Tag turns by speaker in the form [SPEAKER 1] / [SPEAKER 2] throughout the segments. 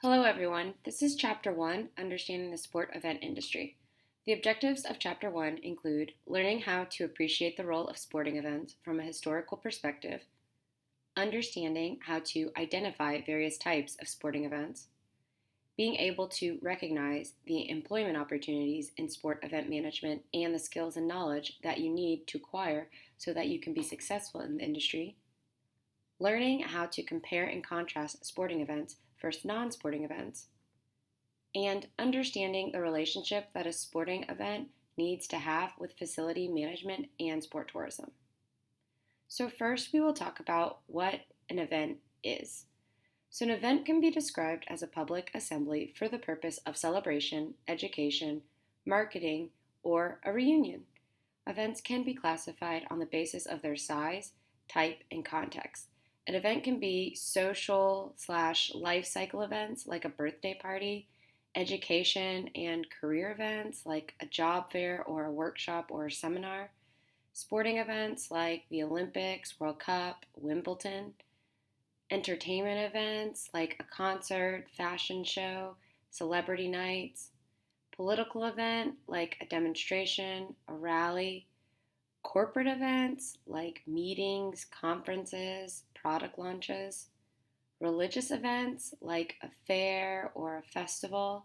[SPEAKER 1] Hello everyone, this is Chapter 1, Understanding the Sport Event Industry. The objectives of Chapter 1 include learning how to appreciate the role of sporting events from a historical perspective, understanding how to identify various types of sporting events, being able to recognize the employment opportunities in sport event management and the skills and knowledge that you need to acquire so that you can be successful in the industry, learning how to compare and contrast sporting events versus non-sporting events, and understanding the relationship that a sporting event needs to have with facility management and sport tourism. So first we will talk about what an event is. So an event can be described as a public assembly for the purpose of celebration, education, marketing, or a reunion. Events can be classified on the basis of their size, type, and context. An event can be social/life cycle events like a birthday party, education and career events like a job fair or a workshop or a seminar, sporting events like the Olympics, World Cup, Wimbledon, entertainment events like a concert, fashion show, celebrity nights, political event like a demonstration, a rally, corporate events like meetings, conferences, product launches, religious events like a fair or a festival,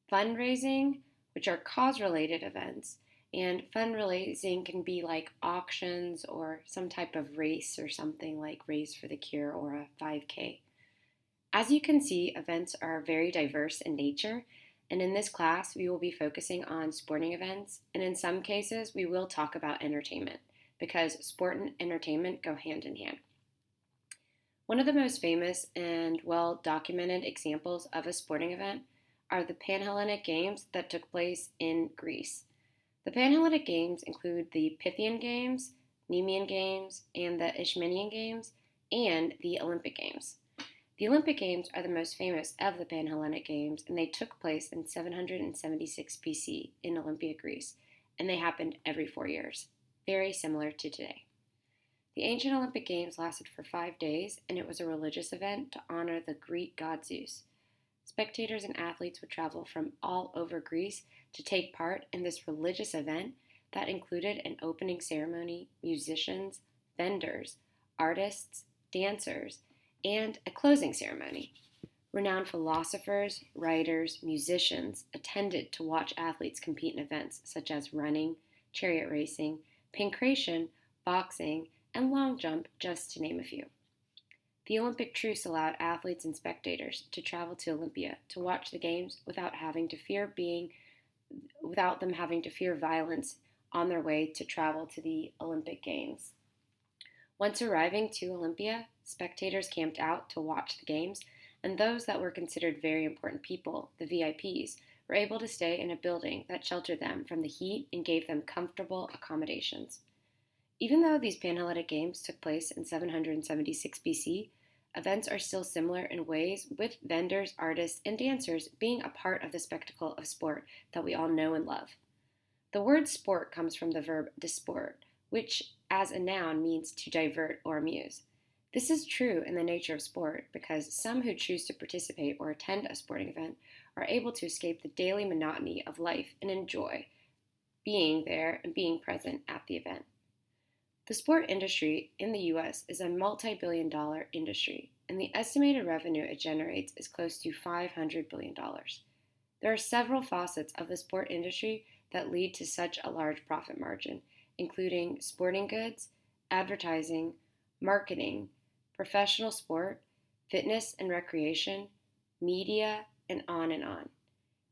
[SPEAKER 1] fundraising, which are cause-related events, and fundraising can be like auctions or some type of race or something like Raise for the Cure or a 5K. As you can see, events are very diverse in nature, and in this class we will be focusing on sporting events, and in some cases we will talk about entertainment, because sport and entertainment go hand in hand. One of the most famous and well-documented examples of a sporting event are the Panhellenic Games that took place in Greece. The Panhellenic Games include the Pythian Games, Nemean Games, and the Isthmian Games, and the Olympic Games. The Olympic Games are the most famous of the Panhellenic Games, and they took place in 776 BC in Olympia, Greece, and they happened every 4 years, very similar to today. The ancient Olympic Games lasted for 5 days, and it was a religious event to honor the Greek god Zeus. Spectators and athletes would travel from all over Greece to take part in this religious event that included an opening ceremony, musicians, vendors, artists, dancers, and a closing ceremony. Renowned philosophers, writers, musicians attended to watch athletes compete in events such as running, chariot racing, pancration, boxing, and long jump, just to name a few. The Olympic truce allowed athletes and spectators to travel to Olympia to watch the games without them having to fear violence on their way to travel to the Olympic Games. Once arriving to Olympia, spectators camped out to watch the games, and those that were considered very important people, the VIPs, were able to stay in a building that sheltered them from the heat and gave them comfortable accommodations. Even though these Panhellenic Games took place in 776 BC, events are still similar in ways, with vendors, artists, and dancers being a part of the spectacle of sport that we all know and love. The word sport comes from the verb disport, which as a noun means to divert or amuse. This is true in the nature of sport because some who choose to participate or attend a sporting event are able to escape the daily monotony of life and enjoy being there and being present at the event. The sport industry in the U.S. is a multi-billion-dollar industry, and the estimated revenue it generates is close to $500 billion. There are several facets of the sport industry that lead to such a large profit margin, including sporting goods, advertising, marketing, professional sport, fitness and recreation, media, and on and on.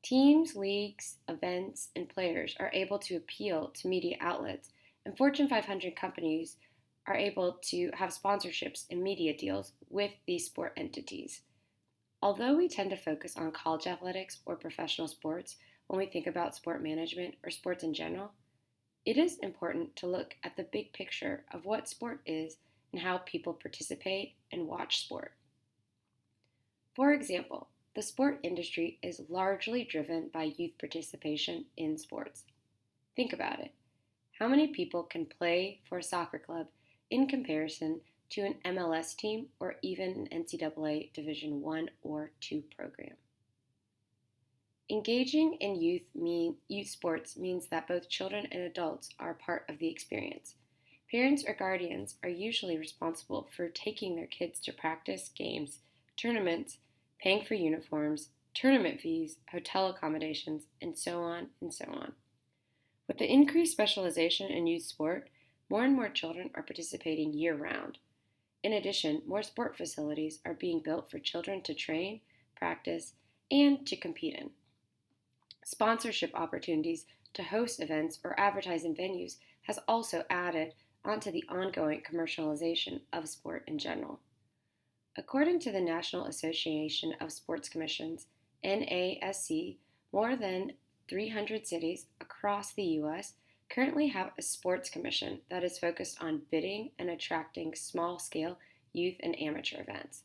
[SPEAKER 1] Teams, leagues, events, and players are able to appeal to media outlets, and Fortune 500 companies are able to have sponsorships and media deals with these sport entities. Although we tend to focus on college athletics or professional sports when we think about sport management or sports in general, it is important to look at the big picture of what sport is and how people participate and watch sport. For example, the sport industry is largely driven by youth participation in sports. Think about it. How many people can play for a soccer club in comparison to an MLS team or even an NCAA Division I or II program. Engaging in youth sports means that both children and adults are part of the experience. Parents or guardians are usually responsible for taking their kids to practice, games, tournaments, paying for uniforms, tournament fees, hotel accommodations, and so on and so on. With the increased specialization in youth sport, more and more children are participating year-round. In addition, more sport facilities are being built for children to train, practice, and to compete in. Sponsorship opportunities to host events or advertise in venues has also added onto the ongoing commercialization of sport in general. According to the National Association of Sports Commissions, NASC, more than 300 cities across the U.S. currently have a sports commission that is focused on bidding and attracting small-scale youth and amateur events.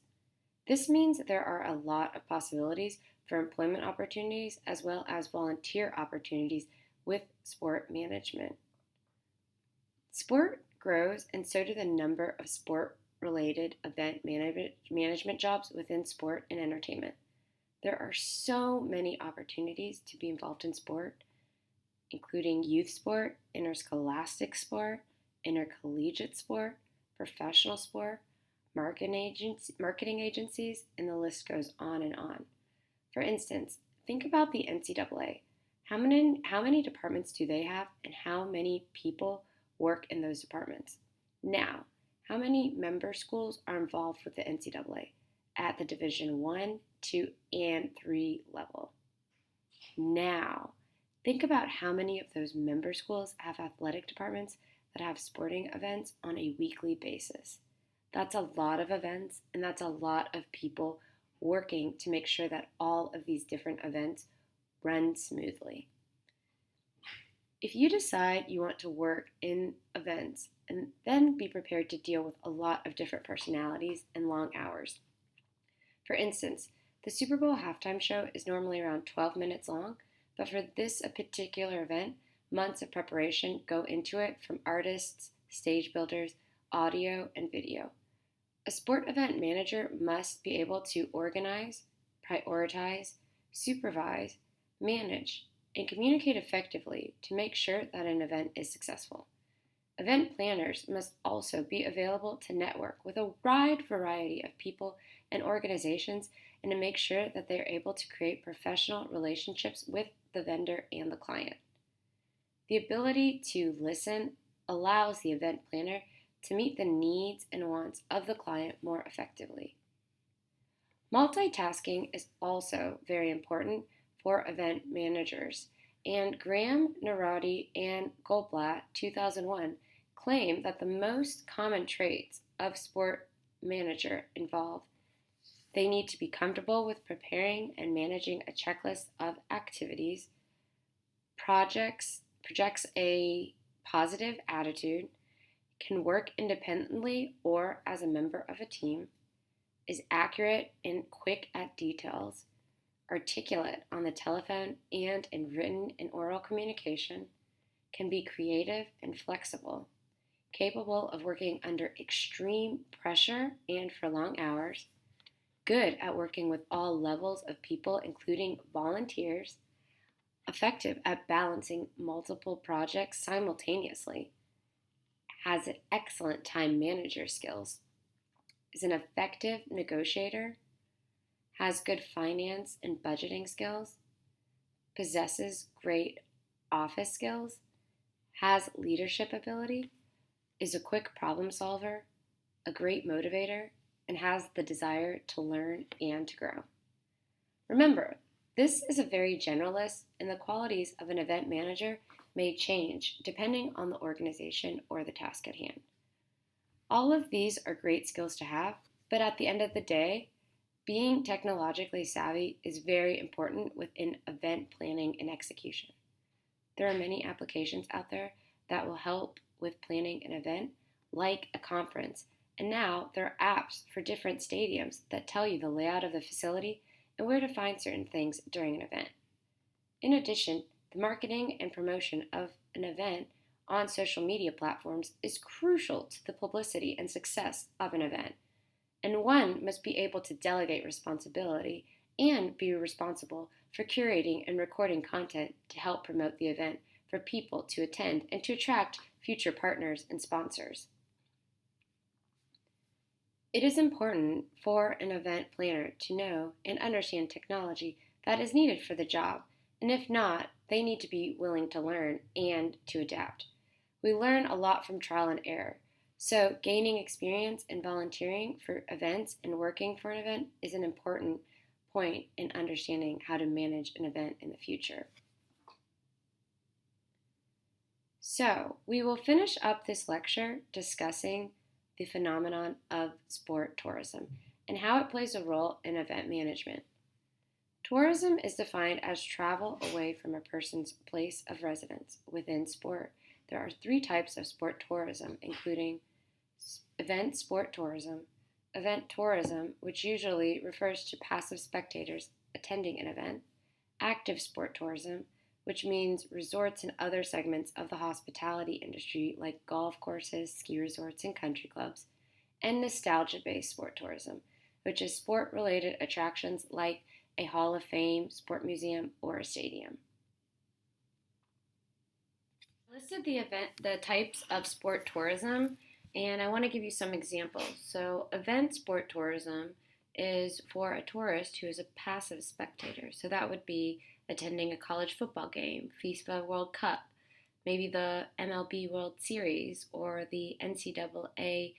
[SPEAKER 1] This means there are a lot of possibilities for employment opportunities as well as volunteer opportunities with sport management. Sport grows, and so do the number of sport-related event management jobs within sport and entertainment. There are so many opportunities to be involved in sport, including youth sport, interscholastic sport, intercollegiate sport, professional sport, marketing agencies, and the list goes on and on. For instance, think about the NCAA. How many departments do they have, and how many people work in those departments? Now, how many member schools are involved with the NCAA at the Division I, II, and III level? Now, think about how many of those member schools have athletic departments that have sporting events on a weekly basis. That's a lot of events, and that's a lot of people working to make sure that all of these different events run smoothly. If you decide you want to work in events and then be prepared to deal with a lot of different personalities and long hours. For instance, the Super Bowl halftime show is normally around 12 minutes long, but for this particular event, months of preparation go into it from artists, stage builders, audio, and video. A sport event manager must be able to organize, prioritize, supervise, manage, and communicate effectively to make sure that an event is successful. Event planners must also be available to network with a wide variety of people and organizations and to make sure that they are able to create professional relationships with the vendor and the client. The ability to listen allows the event planner to meet the needs and wants of the client more effectively. Multitasking is also very important for event managers, and Graham, Narati, and Goldblatt, 2001, claim that the most common traits of sport manager involve they need to be comfortable with preparing and managing a checklist of activities, projects a positive attitude, can work independently or as a member of a team, is accurate and quick at details, articulate on the telephone and in written and oral communication, can be creative and flexible, capable of working under extreme pressure and for long hours, good at working with all levels of people including volunteers, effective at balancing multiple projects simultaneously, has excellent time manager skills, is an effective negotiator, has good finance and budgeting skills, possesses great office skills, has leadership ability, is a quick problem solver, a great motivator, and has the desire to learn and to grow. Remember, this is a very general list, and the qualities of an event manager may change depending on the organization or the task at hand. All of these are great skills to have, but at the end of the day, being technologically savvy is very important within event planning and execution. There are many applications out there that will help with planning an event, like a conference, and now there are apps for different stadiums that tell you the layout of the facility and where to find certain things during an event. In addition, the marketing and promotion of an event on social media platforms is crucial to the publicity and success of an event, and one must be able to delegate responsibility and be responsible for curating and recording content to help promote the event for people to attend and to attract future partners and sponsors. It is important for an event planner to know and understand technology that is needed for the job, and if not, they need to be willing to learn and to adapt. We learn a lot from trial and error, so gaining experience and volunteering for events and working for an event is an important point in understanding how to manage an event in the future. So, we will finish up this lecture discussing the phenomenon of sport tourism and how it plays a role in event management. Tourism is defined as travel away from a person's place of residence within sport. There are three types of sport tourism, including event sport tourism, which usually refers to passive spectators attending an event, active sport tourism, which means resorts and other segments of the hospitality industry like golf courses, ski resorts, and country clubs, and nostalgia-based sport tourism, which is sport-related attractions like a Hall of Fame, sport museum, or a stadium. I listed the types of sport tourism, and I want to give you some examples. So, event sport tourism is for a tourist who is a passive spectator. So that would be attending a college football game, FIFA World Cup, maybe the MLB World Series, or the NCAA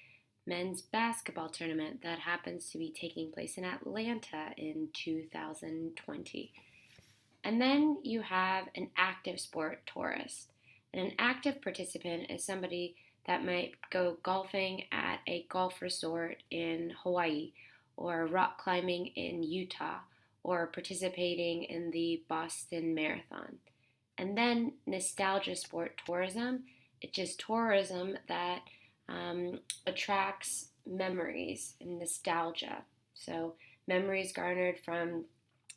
[SPEAKER 1] men's basketball tournament that happens to be taking place in Atlanta in 2020. And then you have an active sport tourist. And an active participant is somebody that might go golfing at a golf resort in Hawaii, or rock climbing in Utah, or participating in the Boston Marathon. And then nostalgia sport tourism, it's just tourism that attracts memories and nostalgia. So memories garnered from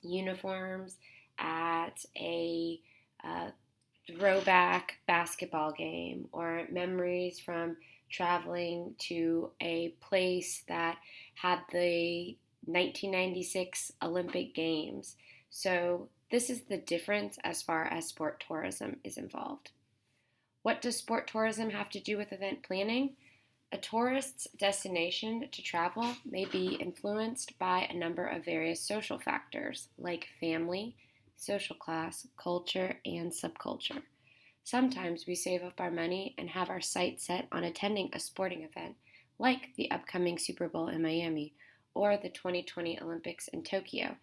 [SPEAKER 1] uniforms at a throwback basketball game, or memories from traveling to a place that had the 1996 Olympic Games. So this is the difference as far as sport tourism is involved. What does sport tourism have to do with event planning? A tourist's destination to travel may be influenced by a number of various social factors like family, social class, culture, and subculture. Sometimes we save up our money and have our sights set on attending a sporting event, like the upcoming Super Bowl in Miami or the 2020 Olympics in Tokyo,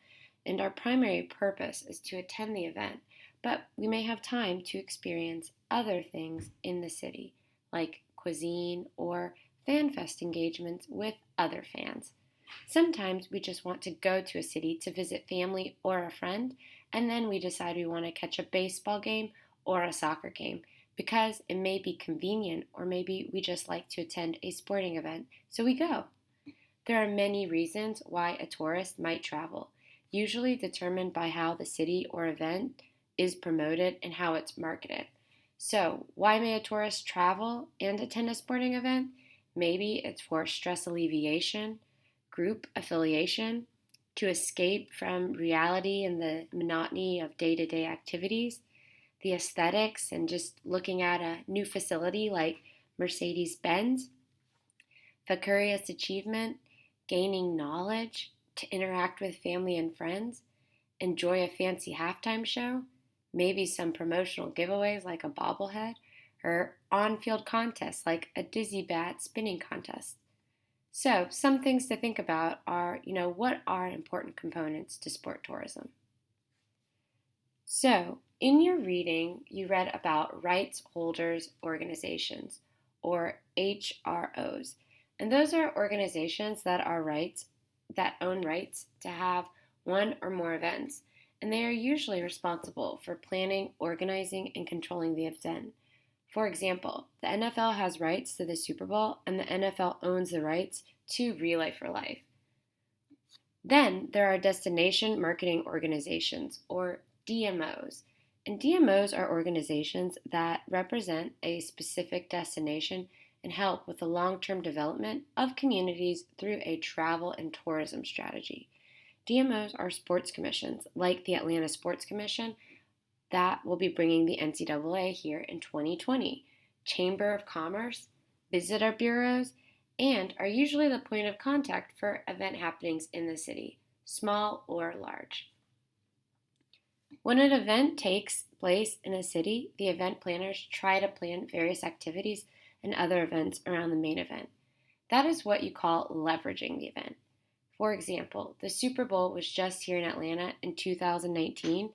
[SPEAKER 1] and our primary purpose is to attend the event, but we may have time to experience other things in the city, like cuisine or fan fest engagements with other fans. Sometimes we just want to go to a city to visit family or a friend, and then we decide we want to catch a baseball game or a soccer game because it may be convenient, or maybe we just like to attend a sporting event, so we go. There are many reasons why a tourist might travel, usually determined by how the city or event is promoted and how it's marketed. So, why may a tourist travel and attend a sporting event? Maybe it's for stress alleviation, group affiliation, to escape from reality and the monotony of day-to-day activities, the aesthetics and just looking at a new facility like Mercedes-Benz, vicarious achievement, gaining knowledge, to interact with family and friends, enjoy a fancy halftime show, maybe some promotional giveaways like a bobblehead, or on-field contests like a dizzy bat spinning contest. So, some things to think about are, what are important components to sport tourism? So, in your reading, you read about rights holders organizations, or HROs. And those are organizations that own rights to have one or more events. And they are usually responsible for planning, organizing, and controlling the event. For example, the NFL has rights to the Super Bowl, and the NFL owns the rights to Relay for Life. Then there are destination marketing organizations, or DMOs, And DMOs are organizations that represent a specific destination and help with the long term development of communities through a travel and tourism strategy. DMOs are sports commissions, like the Atlanta Sports Commission, that will be bringing the NCAA here in 2020, Chamber of Commerce, visitor bureaus, and are usually the point of contact for event happenings in the city, small or large. When an event takes place in a city, the event planners try to plan various activities and other events around the main event. That is what you call leveraging the event. For example, the Super Bowl was just here in Atlanta in 2019.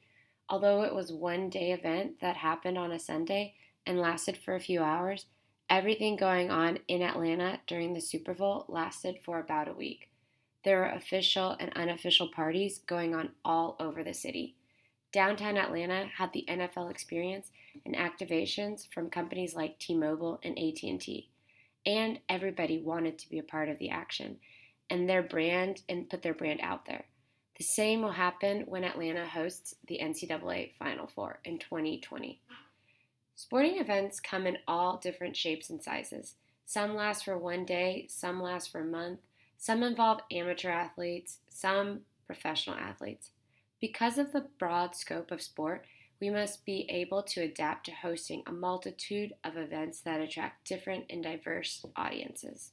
[SPEAKER 1] Although it was a one-day event that happened on a Sunday and lasted for a few hours, everything going on in Atlanta during the Super Bowl lasted for about a week. There were official and unofficial parties going on all over the city. Downtown Atlanta had the NFL experience and activations from companies like T-Mobile and AT&T, and everybody wanted to be a part of the action and put their brand out there. The same will happen when Atlanta hosts the NCAA Final Four in 2020. Sporting events come in all different shapes and sizes. Some last for one day, some last for a month, some involve amateur athletes, some professional athletes. Because of the broad scope of sport, we must be able to adapt to hosting a multitude of events that attract different and diverse audiences.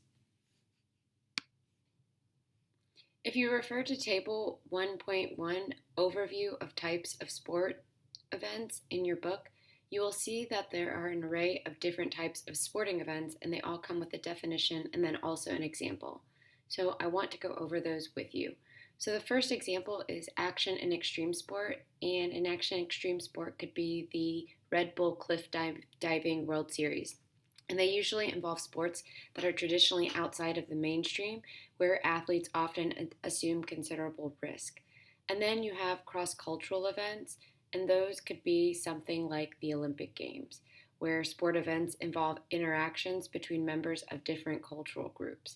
[SPEAKER 1] If you refer to Table 1.1, Overview of Types of Sport Events in your book, you will see that there are an array of different types of sporting events, and they all come with a definition and then also an example. So I want to go over those with you. So the first example is action and extreme sport, and an action and extreme sport could be the Red Bull Cliff Diving World Series. And they usually involve sports that are traditionally outside of the mainstream, where athletes often assume considerable risk. And then you have cross-cultural events, and those could be something like the Olympic Games, where sport events involve interactions between members of different cultural groups.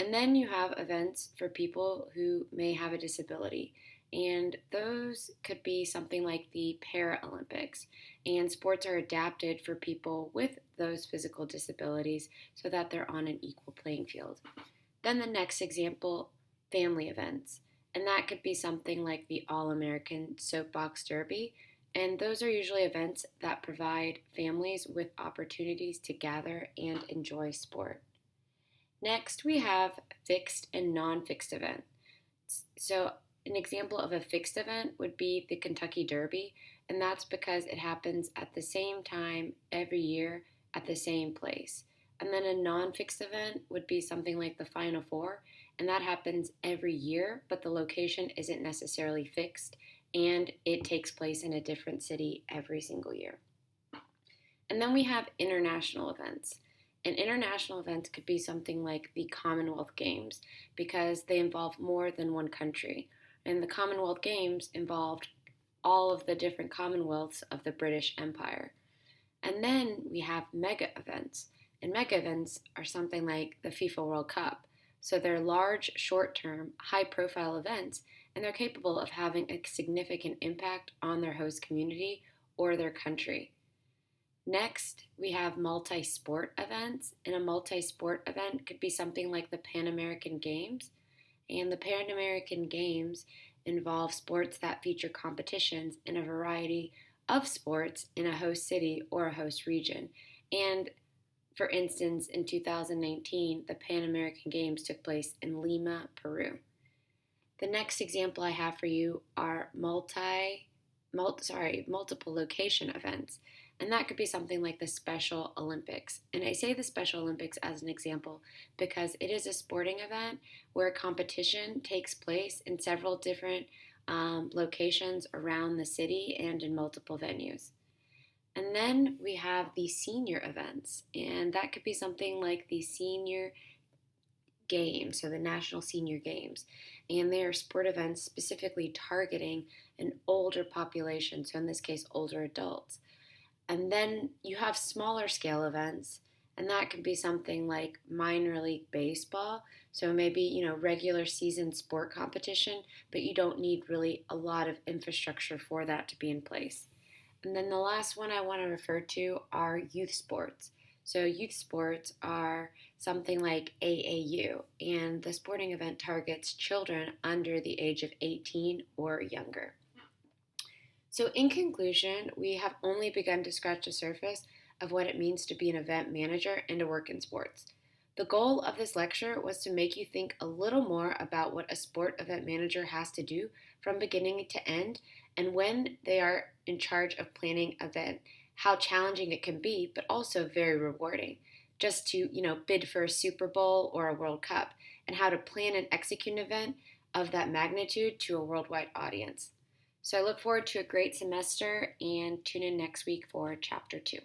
[SPEAKER 1] And then you have events for people who may have a disability, and those could be something like the Paralympics. And sports are adapted for people with those physical disabilities so that they're on an equal playing field. Then the next example, family events. And that could be something like the All-American Soapbox Derby. And those are usually events that provide families with opportunities to gather and enjoy sport. Next, we have fixed and non-fixed events. So an example of a fixed event would be the Kentucky Derby, and that's because it happens at the same time every year at the same place. And then a non-fixed event would be something like the Final Four, and that happens every year, but the location isn't necessarily fixed, and it takes place in a different city every single year. And then we have international events. And international events could be something like the Commonwealth Games, because they involve more than one country. And the Commonwealth Games involved all of the different commonwealths of the British Empire. And then we have mega events. And mega events are something like the FIFA World Cup. So they're large, short-term, high-profile events, and they're capable of having a significant impact on their host community or their country. Next, we have multi-sport events, and a multi-sport event could be something like the Pan American Games. And the Pan American Games involve sports that feature competitions in a variety of sports in a host city or a host region. And for instance, in 2019, the Pan American Games took place in Lima, Peru. The next example I have for you are multiple location events. And that could be something like the Special Olympics. And I say the Special Olympics as an example because it is a sporting event where competition takes place in several different locations around the city and in multiple venues. And then we have the senior events, and that could be something like the Senior Games, so the National Senior Games. And they are sport events specifically targeting an older population, so in this case, older adults. And then you have smaller scale events, and that could be something like minor league baseball. So maybe, regular season sport competition, but you don't need really a lot of infrastructure for that to be in place. And then the last one I want to refer to are youth sports. So, youth sports are something like AAU, and the sporting event targets children under the age of 18 or younger. So, in conclusion, we have only begun to scratch the surface of what it means to be an event manager and to work in sports. The goal of this lecture was to make you think a little more about what a sport event manager has to do from beginning to end, and when they are in charge of planning an event, how challenging it can be, but also very rewarding. Just to, bid for a Super Bowl or a World Cup, and how to plan and execute an event of that magnitude to a worldwide audience. So I look forward to a great semester and tune in next week for Chapter 2.